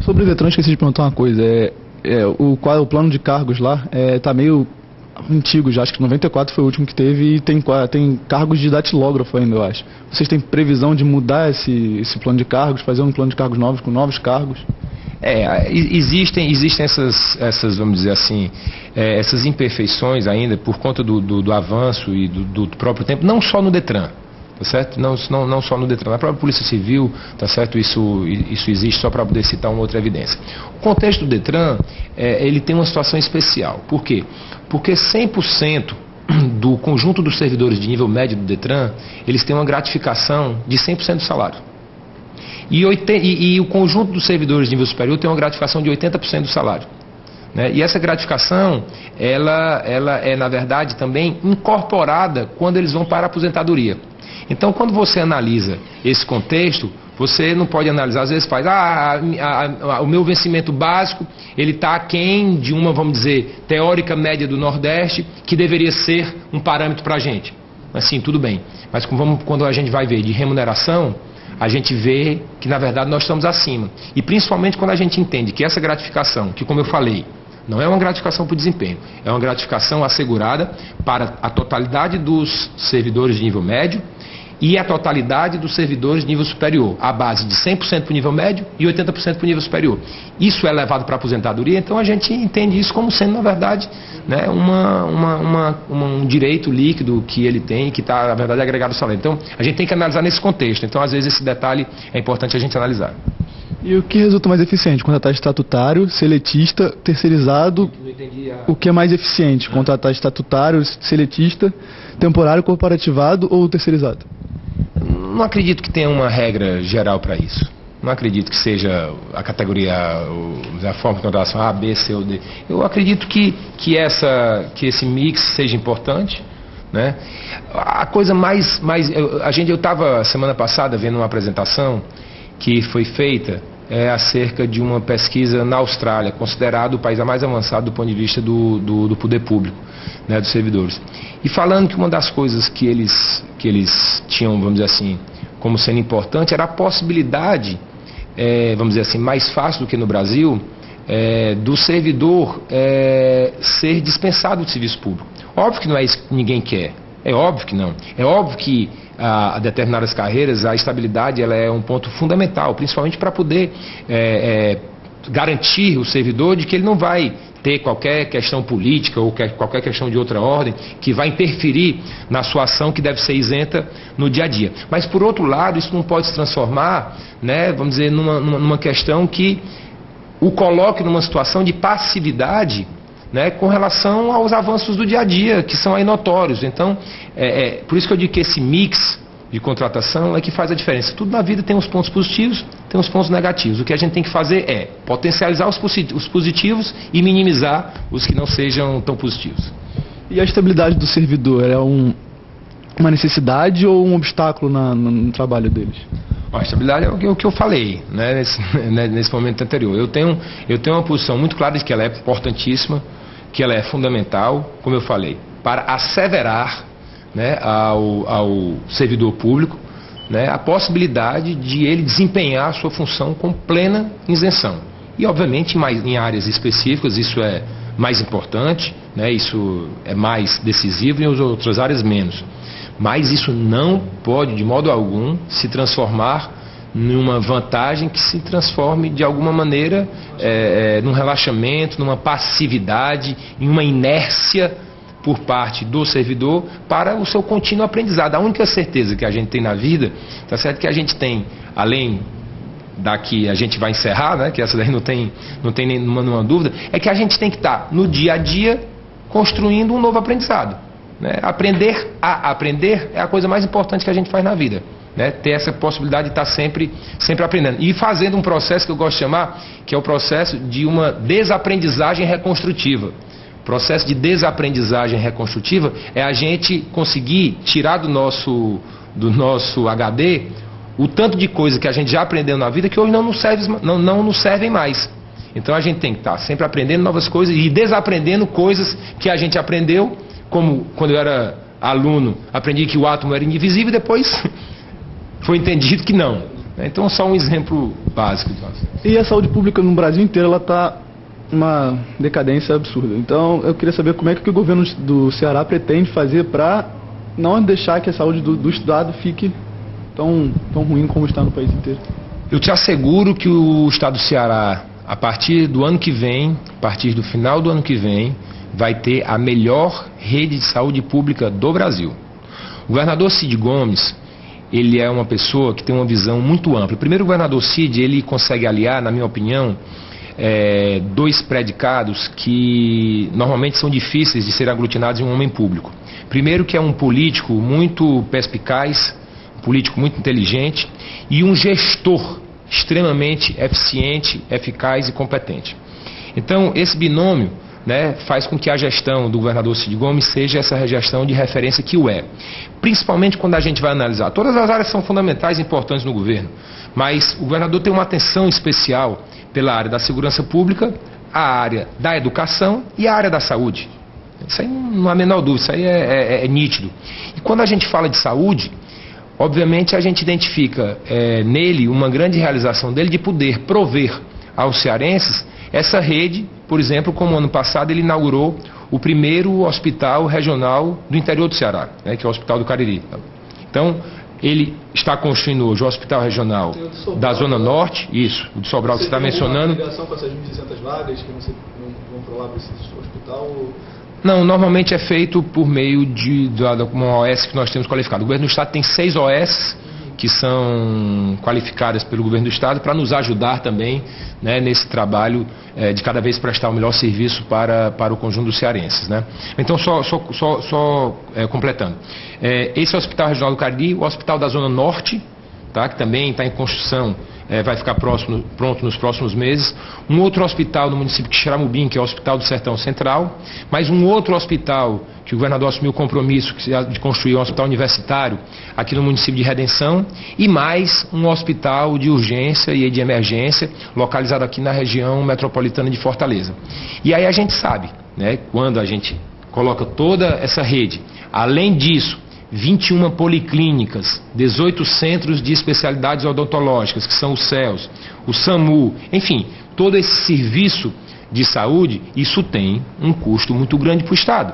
Sobre o Detran, esqueci de perguntar uma coisa. O plano de cargos lá tá meio antigo já, acho que 94 foi o último que teve e tem cargos de datilógrafo ainda, eu acho. Vocês têm previsão de mudar esse plano de cargos, fazer um plano de cargos novos, com novos cargos? Existem essas, vamos dizer assim, essas imperfeições ainda por conta do avanço e do próprio tempo, não só no Detran. Tá certo? Não só no Detran, na própria Polícia Civil, tá certo? Isso existe, só para poder citar uma outra evidência. O contexto do Detran, ele tem uma situação especial. Por quê? Porque 100% do conjunto dos servidores de nível médio do Detran, eles têm uma gratificação de 100% do salário. E o conjunto dos servidores de nível superior tem uma gratificação de 80% do salário. Né? E essa gratificação, ela é, na verdade, também incorporada quando eles vão para a aposentadoria. Então, quando você analisa esse contexto, você não pode analisar, às vezes faz, o meu vencimento básico, ele está aquém de uma, vamos dizer, teórica média do Nordeste, que deveria ser um parâmetro para a gente. Assim, tudo bem. Mas quando a gente vai ver de remuneração, a gente vê que, na verdade, nós estamos acima. E principalmente quando a gente entende que essa gratificação, que como eu falei, não é uma gratificação por desempenho, é uma gratificação assegurada para a totalidade dos servidores de nível médio e a totalidade dos servidores de nível superior, à base de 100% para o nível médio e 80% para o nível superior. Isso é levado para a aposentadoria, então a gente entende isso como sendo, na verdade, né, um direito líquido que ele tem, que está, na verdade, agregado ao salário. Então, a gente tem que analisar nesse contexto. Então, às vezes, esse detalhe é importante a gente analisar. E o que resulta mais eficiente? Contratar estatutário, seletista, terceirizado? O que é mais eficiente? Contratar estatutário, seletista, temporário, corporativado ou terceirizado? Não acredito que tenha uma regra geral para isso. Não acredito que seja a categoria, a forma de contratação A, B, C ou D. Eu acredito que esse mix seja importante. Né? A coisa eu estava semana passada vendo uma apresentação que foi feita acerca de uma pesquisa na Austrália, considerado o país mais avançado do ponto de vista do poder público, né, dos servidores. E falando que uma das coisas que eles tinham, vamos dizer assim, como sendo importante, era a possibilidade, vamos dizer assim, mais fácil do que no Brasil, do servidor ser dispensado de serviço público. Óbvio que não é isso que ninguém quer. É óbvio que não. É óbvio que a determinadas carreiras a estabilidade ela é um ponto fundamental, principalmente para poder garantir o servidor de que ele não vai ter qualquer questão política ou qualquer questão de outra ordem que vai interferir na sua ação que deve ser isenta no dia a dia. Mas, por outro lado, isso não pode se transformar, né, vamos dizer, numa questão que o coloque numa situação de passividade, né, com relação aos avanços do dia a dia, que são aí notórios. Então, por isso que eu digo que esse mix de contratação é que faz a diferença. Tudo na vida tem uns pontos positivos, tem uns pontos negativos. O que a gente tem que fazer é potencializar os positivos e minimizar os que não sejam tão positivos. E a estabilidade do servidor é uma necessidade ou um obstáculo no trabalho deles? A estabilidade é o que eu falei, né, nesse momento anterior. Eu tenho uma posição muito clara de que ela é importantíssima, que ela é fundamental, como eu falei, para asseverar, né, ao servidor público, né, a possibilidade de ele desempenhar a sua função com plena isenção. E, obviamente, em áreas específicas isso é mais importante, né, isso é mais decisivo, e em outras áreas menos. Mas isso não pode, de modo algum, se transformar numa vantagem que se transforme, de alguma maneira, num relaxamento, numa passividade, em uma inércia por parte do servidor para o seu contínuo aprendizado. A única certeza que a gente tem na vida, tá certo, que a gente tem, além da que a gente vai encerrar, né, que essa daí não tem nenhuma dúvida, é que a gente tem que estar no dia a dia construindo um novo aprendizado. Né? Aprender a aprender é a coisa mais importante que a gente faz na vida. Né? Ter essa possibilidade de estar sempre aprendendo. E fazendo um processo que eu gosto de chamar, que é o processo de uma desaprendizagem reconstrutiva. O processo de desaprendizagem reconstrutiva é a gente conseguir tirar do nosso HD o tanto de coisa que a gente já aprendeu na vida que hoje não nos servem mais. Então a gente tem que estar sempre aprendendo novas coisas e desaprendendo coisas que a gente aprendeu, como quando eu era aluno, aprendi que o átomo era indivisível e depois foi entendido que não. Então, só um exemplo básico. E a saúde pública no Brasil inteiro, ela está uma decadência absurda. Então, eu queria saber como é que o governo do Ceará pretende fazer para não deixar que a saúde do estado fique tão ruim como está no país inteiro. Eu te asseguro que o estado do Ceará, a partir do ano que vem, a partir do final do ano que vem, vai ter a melhor rede de saúde pública do Brasil. O governador Cid Gomes, ele é uma pessoa que tem uma visão muito ampla. Primeiro, o governador Cid, ele consegue aliar, na minha opinião, dois predicados que normalmente são difíceis de serem aglutinados em um homem público. Primeiro, que é um político muito perspicaz, um político muito inteligente e um gestor extremamente eficiente, eficaz e competente. Então, esse binômio, né, faz com que a gestão do governador Cid Gomes seja essa gestão de referência que o é. Principalmente quando a gente vai analisar. Todas as áreas são fundamentais e importantes no governo, mas o governador tem uma atenção especial pela área da segurança pública, a área da educação e a área da saúde. Isso aí não há a menor dúvida, isso aí é nítido. E quando a gente fala de saúde, obviamente a gente identifica nele uma grande realização dele de poder prover aos cearenses essa rede, por exemplo, como ano passado ele inaugurou o primeiro hospital regional do interior do Ceará, né, que é o Hospital do Cariri. Então, ele está construindo hoje o Hospital Regional da Zona Norte, isso, o de Sobral que você está mencionando. Tem ligação com essas 1.600 vagas que vão para lá para esse hospital? Não, normalmente é feito por meio de uma OS que nós temos qualificado. O governo do estado tem 6 OS que são qualificadas pelo governo do estado para nos ajudar também, né, nesse trabalho de cada vez prestar o melhor serviço para o conjunto dos cearenses, né? Então, só completando. Esse é o Hospital Regional do Cariri, o Hospital da Zona Norte, tá, que também está em construção, vai ficar pronto nos próximos meses. Um outro hospital no município de Xeramubim, que é o Hospital do Sertão Central. Mais um outro hospital que o governador assumiu o compromisso de construir, um hospital universitário aqui no município de Redenção. E mais um hospital de urgência e de emergência localizado aqui na região metropolitana de Fortaleza. E aí a gente sabe, né, quando a gente coloca toda essa rede, além disso, 21 policlínicas, 18 centros de especialidades odontológicas, que são os CELS, o SAMU, enfim, todo esse serviço de saúde, isso tem um custo muito grande para o Estado.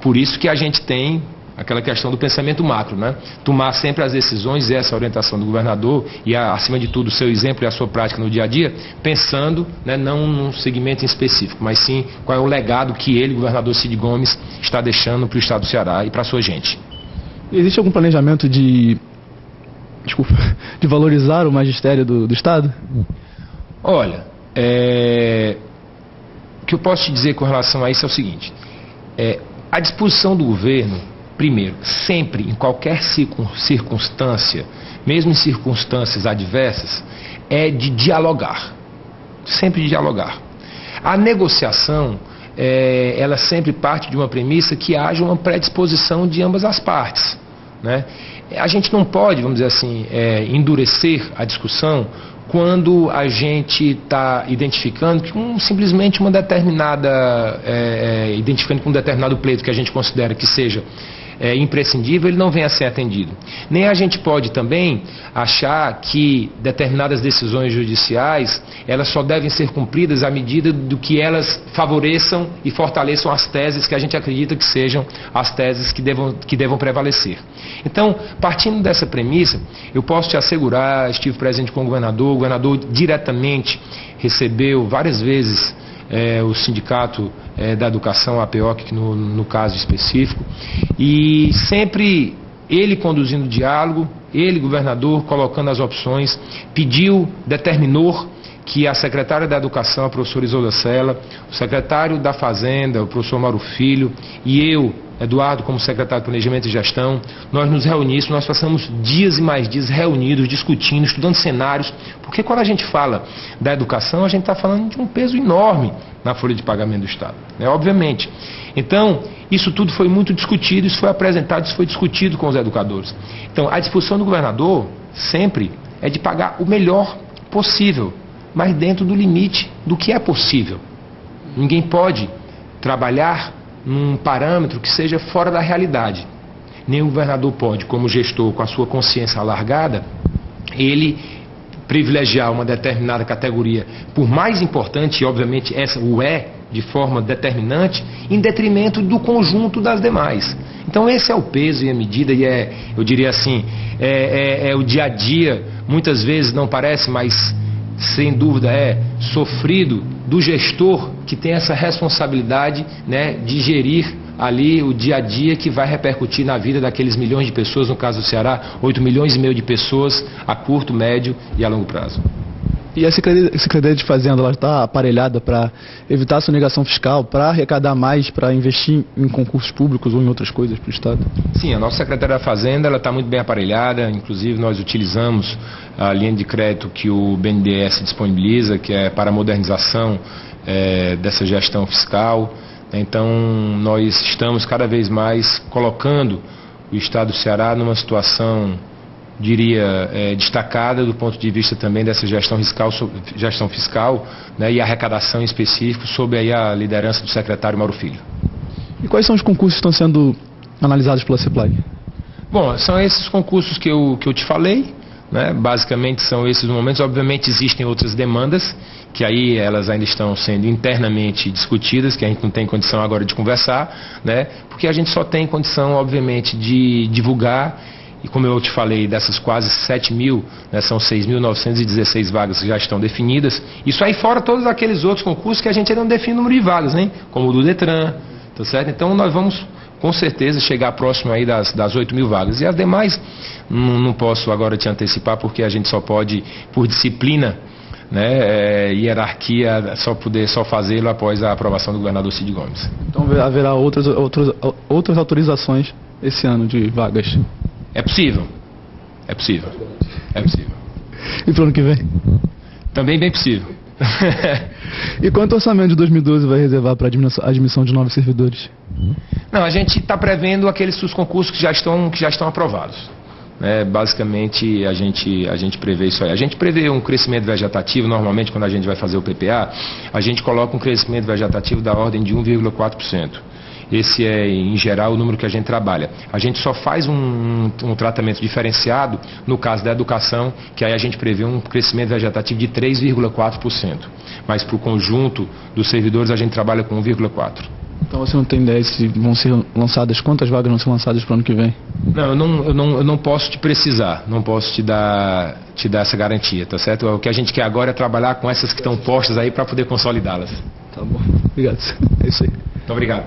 Por isso que a gente tem aquela questão do pensamento macro, né? Tomar sempre as decisões, essa orientação do governador e, acima de tudo, o seu exemplo e a sua prática no dia a dia, pensando, né, não num segmento em específico, mas sim qual é o legado que ele, governador Cid Gomes, está deixando para o Estado do Ceará e para a sua gente. Existe algum planejamento de valorizar o magistério do Estado? Olha, o que eu posso te dizer com relação a isso é o seguinte: a disposição do governo, primeiro, sempre, em qualquer circunstância, mesmo em circunstâncias adversas, é de dialogar. Sempre de dialogar. A negociação, ela sempre parte de uma premissa que haja uma predisposição de ambas as partes, né? A gente não pode, vamos dizer assim, endurecer a discussão quando a gente está identificando que simplesmente uma determinada, identificando que um determinado pleito que a gente considera que seja imprescindível, ele não venha a ser atendido. Nem a gente pode também achar que determinadas decisões judiciais, elas só devem ser cumpridas à medida do que elas favoreçam e fortaleçam as teses que a gente acredita que sejam as teses que devam prevalecer. Então, partindo dessa premissa, eu posso te assegurar, estive presente com o governador diretamente recebeu várias vezes o Sindicato da Educação, a APEOC, no caso específico, e sempre ele conduzindo o diálogo, ele, governador, colocando as opções, determinou que a secretária da Educação, a professora Isolda Sela, o secretário da Fazenda, o professor Mauro Filho, e eu, Eduardo, como secretário de Planejamento e Gestão, nós nos reunimos, nós passamos dias e mais dias reunidos, discutindo, estudando cenários, porque quando a gente fala da educação, a gente está falando de um peso enorme na folha de pagamento do Estado, né? Obviamente. Então, isso tudo foi muito discutido, isso foi apresentado, isso foi discutido com os educadores. Então, a disposição do governador sempre é de pagar o melhor possível, mas dentro do limite do que é possível. Ninguém pode trabalhar num parâmetro que seja fora da realidade. Nem o governador pode, como gestor, com a sua consciência alargada, ele privilegiar uma determinada categoria, por mais importante, e obviamente essa o é de forma determinante, em detrimento do conjunto das demais. Então esse é o peso e a medida, e eu diria assim, é o dia a dia, muitas vezes não parece, mas sem dúvida é sofrido do gestor que tem essa responsabilidade, né, de gerir ali o dia a dia que vai repercutir na vida daqueles milhões de pessoas, no caso do Ceará, 8,5 milhões de pessoas a curto, médio e a longo prazo. E a Secretaria de Fazenda, ela está aparelhada para evitar a sonegação fiscal, para arrecadar mais, para investir em concursos públicos ou em outras coisas para o Estado? Sim, a nossa Secretaria da Fazenda está muito bem aparelhada, inclusive nós utilizamos a linha de crédito que o BNDES disponibiliza, que é para a modernização dessa gestão fiscal. Então nós estamos cada vez mais colocando o Estado do Ceará numa situação, diria, destacada do ponto de vista também dessa gestão fiscal, né, e arrecadação em específico, sob aí a liderança do secretário Mauro Filho. E quais são os concursos que estão sendo analisados pela CEPLAG? Bom, são esses concursos que eu te falei, né? Basicamente são esses momentos. Obviamente existem outras demandas, que aí elas ainda estão sendo internamente discutidas, que a gente não tem condição agora de conversar, né? Porque a gente só tem condição, obviamente, de divulgar. E como eu te falei, dessas quase 7 mil, né, são 6.916 vagas que já estão definidas. Isso aí fora todos aqueles outros concursos que a gente ainda não define o número de vagas, né? Como o do Detran, tá certo? Então nós vamos com certeza chegar próximo aí das 8 mil vagas. E as demais, não posso agora te antecipar, porque a gente só pode, por disciplina, né, hierarquia, só fazê-lo após a aprovação do governador Cid Gomes. Então haverá outras autorizações esse ano de vagas? É possível. É possível. É possível. E para o ano que vem? Também bem possível. E quanto orçamento de 2012 vai reservar para a admissão de novos servidores? Não, a gente está prevendo aqueles concursos que já estão aprovados. Basicamente, a gente prevê isso aí. A gente prevê um crescimento vegetativo, normalmente quando a gente vai fazer o PPA, a gente coloca um crescimento vegetativo da ordem de 1,4%. Esse é, em geral, o número que a gente trabalha. A gente só faz um tratamento diferenciado no caso da educação, que aí a gente prevê um crescimento vegetativo de 3,4%. Mas para o conjunto dos servidores a gente trabalha com 1,4%. Então você não tem ideia se vão ser lançadas, quantas vagas vão ser lançadas para o ano que vem? Não, eu não posso te precisar, não posso te dar essa garantia, tá certo? O que a gente quer agora é trabalhar com essas que estão postas aí para poder consolidá-las. Tá bom, obrigado. É isso aí. Muito obrigado.